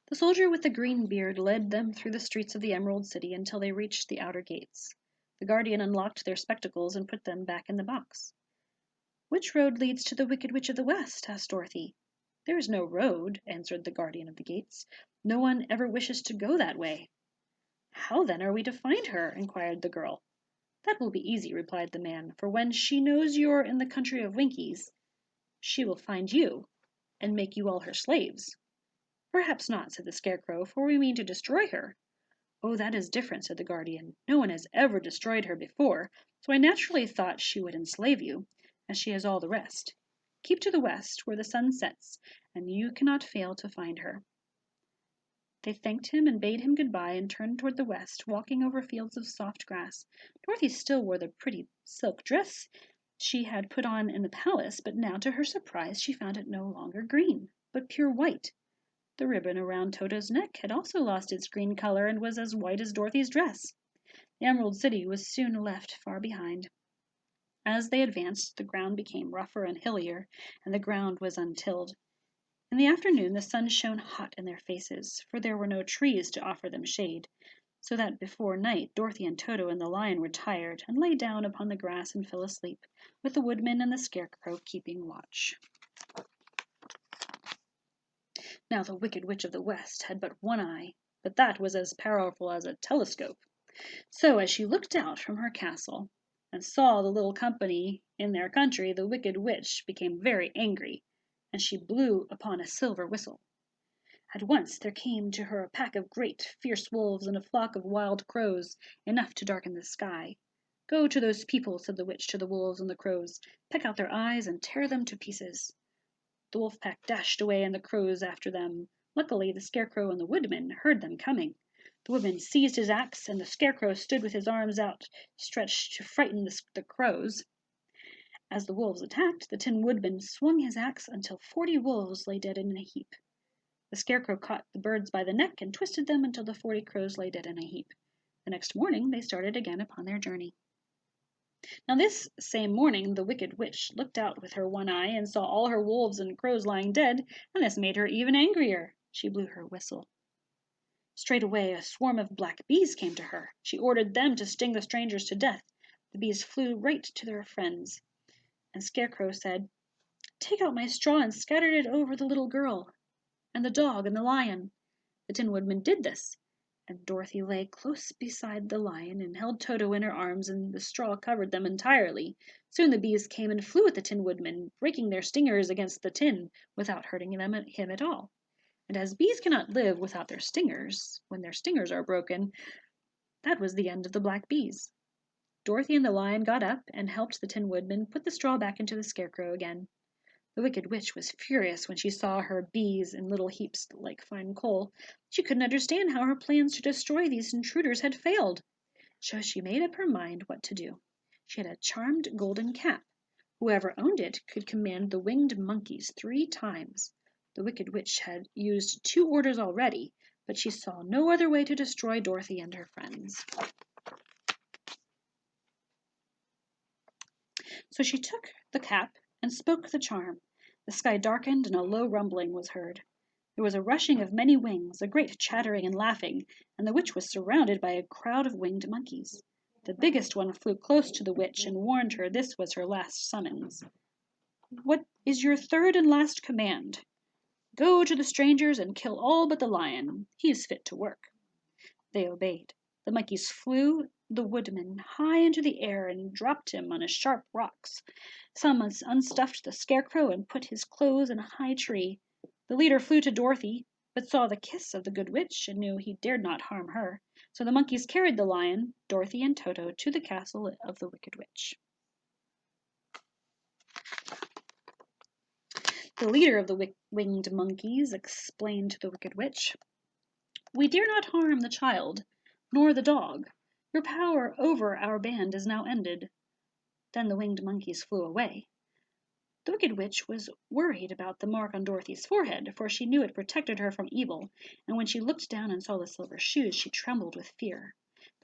The soldier with the green beard led them through the streets of the Emerald City until they reached the outer gates. The guardian unlocked their spectacles and put them back in the box. "Which road leads to the Wicked Witch of the West?" asked Dorothy. "There is no road," answered the guardian of the gates. "No one ever wishes to go that way." "How then are we to find her?" inquired the girl. "That will be easy," replied the man, "for when she knows you're in the country of Winkies, she will find you, and make you all her slaves." "Perhaps not," said the Scarecrow, "for we mean to destroy her." "Oh, that is different," said the guardian. "No one has ever destroyed her before, so I naturally thought she would enslave you, as she has all the rest. Keep to the west, where the sun sets, and you cannot fail to find her." They thanked him and bade him good bye and turned toward the west, walking over fields of soft grass. Dorothy still wore the pretty silk dress she had put on in the palace, but now, to her surprise, she found it no longer green, but pure white. The ribbon around Toto's neck had also lost its green color and was as white as Dorothy's dress. The Emerald City was soon left far behind. As they advanced, the ground became rougher and hillier, and the ground was untilled. In the afternoon the sun shone hot in their faces, for there were no trees to offer them shade, so that before night Dorothy and Toto and the lion were tired and lay down upon the grass and fell asleep, with the Woodman and the Scarecrow keeping watch. Now the Wicked Witch of the West had but one eye, but that was as powerful as a telescope. So as she looked out from her castle and saw the little company in their country, the Wicked Witch became very angry, and she blew upon a silver whistle. At once there came to her a pack of great, fierce wolves and a flock of wild crows, enough to darken the sky. "Go to those people," said the witch to the wolves and the crows. "Peck out their eyes and tear them to pieces." The wolf pack dashed away and the crows after them. Luckily the Scarecrow and the Woodman heard them coming. The Woodman seized his axe, and the Scarecrow stood with his arms outstretched to frighten the crows. As the wolves attacked, the Tin Woodman swung his axe until 40 wolves lay dead in a heap. The Scarecrow caught the birds by the neck and twisted them until the 40 crows lay dead in a heap. The next morning they started again upon their journey. Now this same morning the Wicked Witch looked out with her one eye and saw all her wolves and crows lying dead, and this made her even angrier. She blew her whistle. Straightway a swarm of black bees came to her. She ordered them to sting the strangers to death. The bees flew right to their friends, and Scarecrow said, "Take out my straw and scatter it over the little girl, and the dog, and the lion." The Tin Woodman did this, and Dorothy lay close beside the lion and held Toto in her arms, and the straw covered them entirely. Soon the bees came and flew at the Tin Woodman, breaking their stingers against the tin without hurting him at all. And as bees cannot live without their stingers, when their stingers are broken, that was the end of the black bees. Dorothy and the lion got up and helped the Tin Woodman put the straw back into the Scarecrow again. The Wicked Witch was furious when she saw her bees in little heaps like fine coal. She couldn't understand how her plans to destroy these intruders had failed. So she made up her mind what to do. She had a charmed golden cap. Whoever owned it could command the winged monkeys 3 times. The Wicked Witch had used 2 orders already, but she saw no other way to destroy Dorothy and her friends. So she took the cap and spoke the charm. The sky darkened and a low rumbling was heard. There was a rushing of many wings, a great chattering and laughing, and the witch was surrounded by a crowd of winged monkeys. The biggest one flew close to the witch and warned her this was her last summons. "What is your third and last command?" "Go to the strangers and kill all but the lion. He is fit to work." They obeyed. The monkeys flew the Woodman high into the air and dropped him on sharp rocks. Some unstuffed the Scarecrow and put his clothes in a high tree. The leader flew to Dorothy, but saw the kiss of the good witch and knew he dared not harm her. So the monkeys carried the lion, Dorothy, and Toto to the castle of the Wicked Witch. The leader of the winged monkeys explained to the Wicked Witch, "We dare not harm the child, nor the dog. Your power over our band is now ended." Then the winged monkeys flew away. The Wicked Witch was worried about the mark on Dorothy's forehead, for she knew it protected her from evil, and when she looked down and saw the silver shoes, she trembled with fear.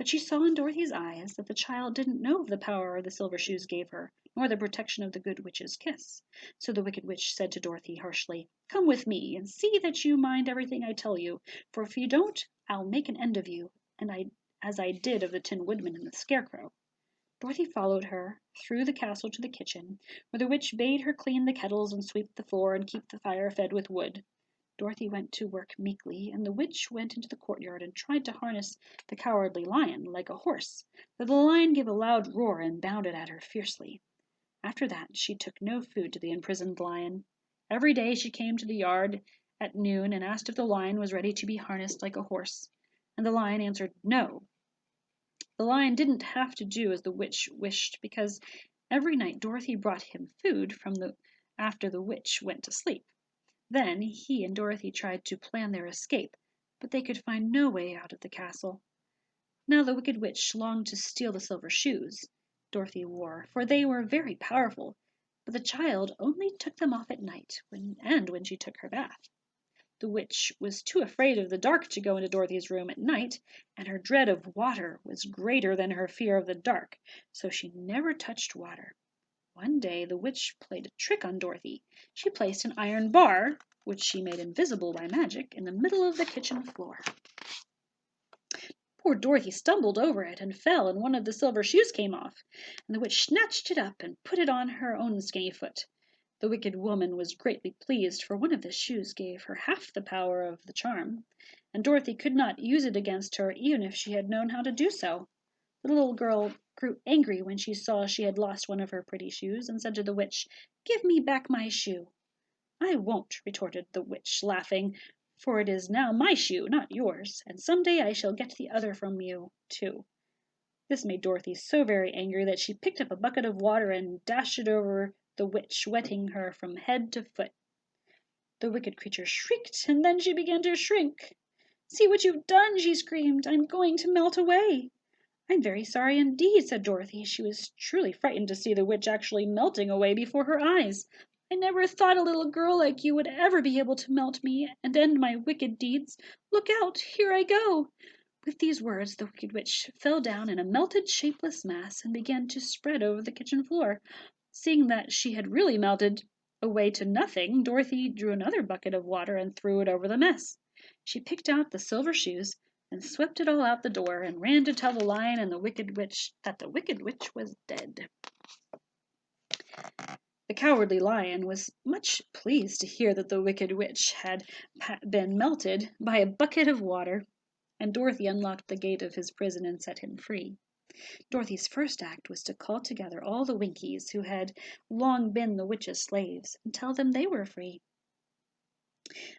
But she saw in Dorothy's eyes that the child didn't know of the power the silver shoes gave her, nor the protection of the good witch's kiss. So the wicked witch said to Dorothy harshly, "Come with me, and see that you mind everything I tell you, for if you don't, I'll make an end of you, as I did of the Tin Woodman and the Scarecrow." Dorothy followed her through the castle to the kitchen, where the witch bade her clean the kettles and sweep the floor and keep the fire fed with wood. Dorothy went to work meekly, and the witch went into the courtyard and tried to harness the Cowardly Lion like a horse, but the lion gave a loud roar and bounded at her fiercely. After that she took no food to the imprisoned lion. Every day she came to the yard at noon and asked if the lion was ready to be harnessed like a horse, and the lion answered no. The lion didn't have to do as the witch wished, because every night Dorothy brought him food after the witch went to sleep. Then he and Dorothy tried to plan their escape, but they could find no way out of the castle. Now the wicked witch longed to steal the silver shoes Dorothy wore, for they were very powerful, but the child only took them off at night when she took her bath. The witch was too afraid of the dark to go into Dorothy's room at night, and her dread of water was greater than her fear of the dark, so she never touched water. One day the witch played a trick on Dorothy. She placed an iron bar, which she made invisible by magic, in the middle of the kitchen floor. Poor Dorothy stumbled over it and fell, and one of the silver shoes came off, and the witch snatched it up and put it on her own skinny foot. The wicked woman was greatly pleased, for one of the shoes gave her half the power of the charm, and Dorothy could not use it against her even if she had known how to do so. The little girl grew angry when she saw she had lost one of her pretty shoes, and said to the witch, "Give me back my shoe." "I won't," retorted the witch, laughing, "for it is now my shoe, not yours, and some day I shall get the other from you, too." This made Dorothy so very angry that she picked up a bucket of water and dashed it over the witch, wetting her from head to foot. The wicked creature shrieked, and then she began to shrink. "See what you've done!" she screamed. "I'm going to melt away." "I'm very sorry indeed," said Dorothy. She was truly frightened to see the witch actually melting away before her eyes. "I never thought a little girl like you would ever be able to melt me and end my wicked deeds. Look out! Here I go!" With these words the wicked witch fell down in a melted, shapeless mass and began to spread over the kitchen floor. Seeing that she had really melted away to nothing, Dorothy drew another bucket of water and threw it over the mess. She picked out the silver shoes and swept it all out the door, and ran to tell the lion and the wicked witch that the wicked witch was dead. The Cowardly Lion was much pleased to hear that the wicked witch had been melted by a bucket of water, and Dorothy unlocked the gate of his prison and set him free. Dorothy's first act was to call together all the Winkies who had long been the witch's slaves, and tell them they were free.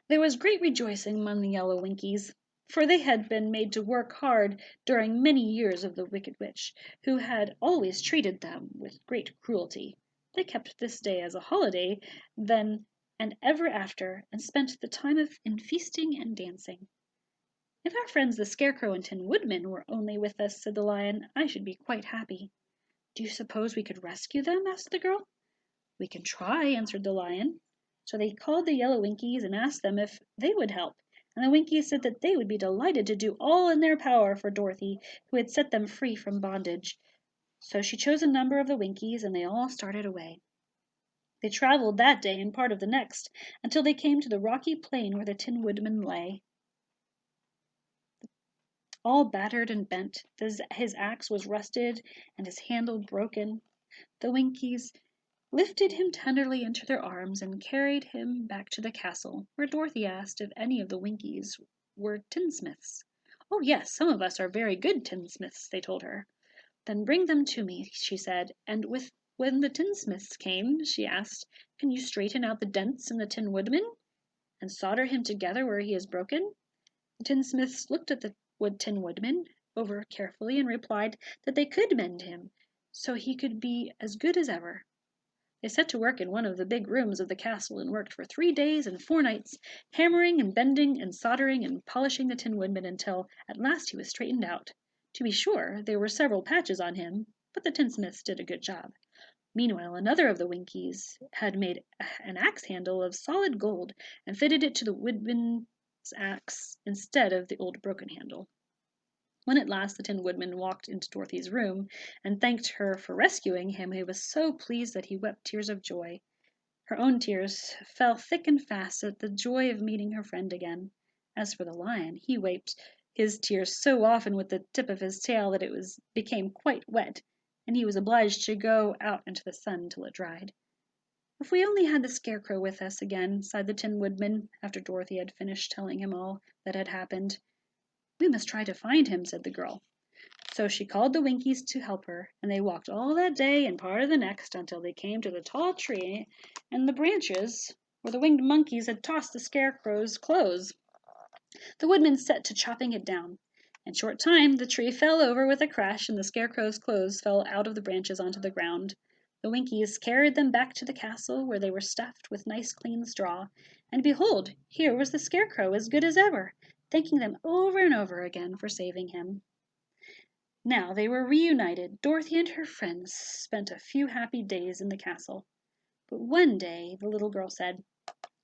There was great rejoicing among the yellow Winkies, for they had been made to work hard during many years of the wicked witch, who had always treated them with great cruelty. They kept this day as a holiday then and ever after, and spent the time in feasting and dancing. "If our friends the Scarecrow and Tin Woodman were only with us," said the Lion, "I should be quite happy." "Do you suppose we could rescue them?" asked the girl. "We can try," answered the Lion. So they called the yellow Winkies and asked them if they would help, and the Winkies said that they would be delighted to do all in their power for Dorothy, who had set them free from bondage. So she chose a number of the Winkies, and they all started away. They traveled that day and part of the next, until they came to the rocky plain where the Tin Woodman lay. All battered and bent, his axe was rusted and his handle broken. The Winkies lifted him tenderly into their arms and carried him back to the castle, where Dorothy asked if any of the Winkies were tinsmiths. "Oh, yes, some of us are very good tinsmiths," they told her. "Then bring them to me," she said, and when the tinsmiths came, she asked, "Can you straighten out the dents in the Tin Woodman, and solder him together where he is broken?" The tinsmiths looked at the Tin Woodman over carefully and replied that they could mend him, so he could be as good as ever. They set to work in one of the big rooms of the castle and worked for 3 days and 4 nights, hammering and bending and soldering and polishing the Tin Woodman until at last he was straightened out. To be sure, there were several patches on him, but the tinsmiths did a good job. Meanwhile, another of the Winkies had made an axe handle of solid gold and fitted it to the Woodman's axe instead of the old broken handle. When at last the Tin Woodman walked into Dorothy's room and thanked her for rescuing him, he was so pleased that he wept tears of joy. Her own tears fell thick and fast at the joy of meeting her friend again. As for the Lion, he wiped his tears so often with the tip of his tail that became quite wet, and he was obliged to go out into the sun till it dried. "If we only had the Scarecrow with us again," sighed the Tin Woodman, after Dorothy had finished telling him all that had happened. "We must try to find him," said the girl. So she called the Winkies to help her, and they walked all that day and part of the next until they came to the tall tree in the branches where the winged monkeys had tossed the Scarecrow's clothes. The Woodman set to chopping it down. In a short time the tree fell over with a crash, and the Scarecrow's clothes fell out of the branches onto the ground. The Winkies carried them back to the castle, where they were stuffed with nice clean straw, and behold, here was the Scarecrow as good as ever, thanking them over and over again for saving him. Now they were reunited. Dorothy and her friends spent a few happy days in the castle. But one day the little girl said,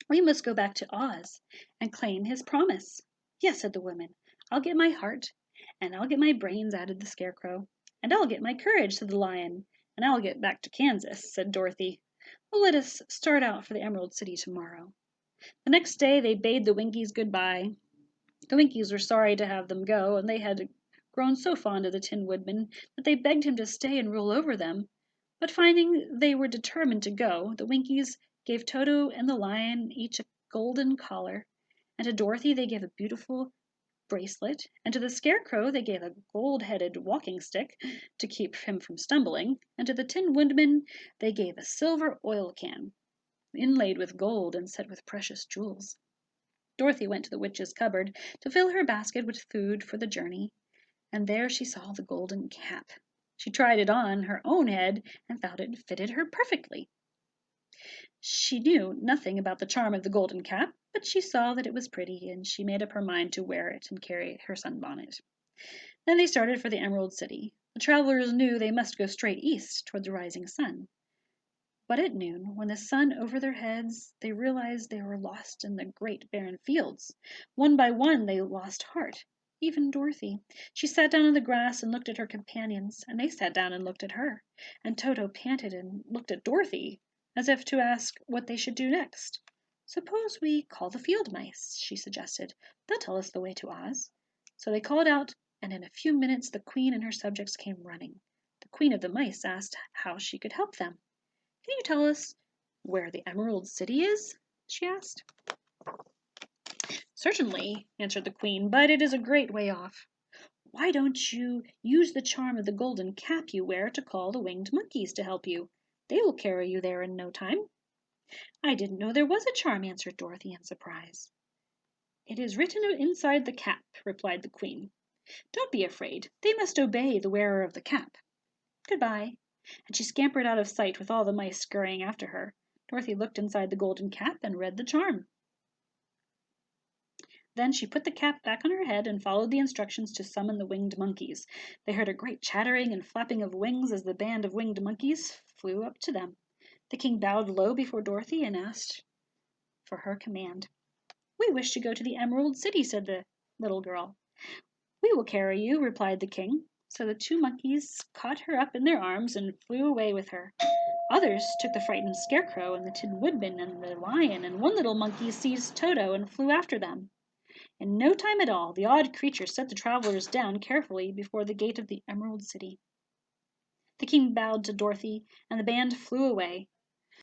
"We must go back to Oz and claim his promise." "Yes," said the woman, "I'll get my heart, and I'll get my brains," added the Scarecrow. "And I'll get my courage," said the Lion. "And I'll get back to Kansas," said Dorothy. "Well, let us start out for the Emerald City tomorrow." The next day they bade the Winkies good-bye. The Winkies were sorry to have them go, and they had grown so fond of the Tin Woodman that they begged him to stay and rule over them. But finding they were determined to go, the Winkies gave Toto and the Lion each a golden collar, and to Dorothy they gave a beautiful bracelet, and to the Scarecrow they gave a gold-headed walking stick to keep him from stumbling, and to the Tin Woodman they gave a silver oil can, inlaid with gold and set with precious jewels. Dorothy went to the witch's cupboard to fill her basket with food for the journey, and there she saw the golden cap. She tried it on her own head and found it fitted her perfectly. She knew nothing about the charm of the golden cap, but she saw that it was pretty, and she made up her mind to wear it and carry her sunbonnet. Then they started for the Emerald City. The travelers knew they must go straight east toward the rising sun. But at noon, when the sun over their heads, they realized they were lost in the great barren fields. One by one they lost heart. Even Dorothy. She sat down on the grass and looked at her companions, and they sat down and looked at her. And Toto panted and looked at Dorothy, as if to ask what they should do next. "Suppose we call the field mice," she suggested. "They'll tell us the way to Oz." So they called out, and in a few minutes the Queen and her subjects came running. The Queen of the Mice asked how she could help them. "Can you tell us where the Emerald City is?" she asked. "Certainly," answered the Queen, "but it is a great way off." "Why don't you use the charm of the golden cap you wear to call the winged monkeys to help you? They will carry you there in no time." "I didn't know there was a charm," answered Dorothy in surprise. "It is written inside the cap," replied the Queen. "Don't be afraid. They must obey the wearer of the cap. Goodbye." And she scampered out of sight with all the mice scurrying after her. Dorothy looked inside the golden cap and read the charm. Then she put the cap back on her head and followed the instructions to summon the winged monkeys. They heard a great chattering and flapping of wings as the band of winged monkeys flew up to them. The king bowed low before Dorothy and asked for her command. "We wish to go to the Emerald City," said the little girl. "We will carry you," replied the king. So the two monkeys caught her up in their arms and flew away with her. Others took the frightened Scarecrow and the Tin Woodman and the Lion, and one little monkey seized Toto and flew after them. In no time at all, the odd creatures set the travelers down carefully before the gate of the Emerald City. The king bowed to Dorothy, and the band flew away.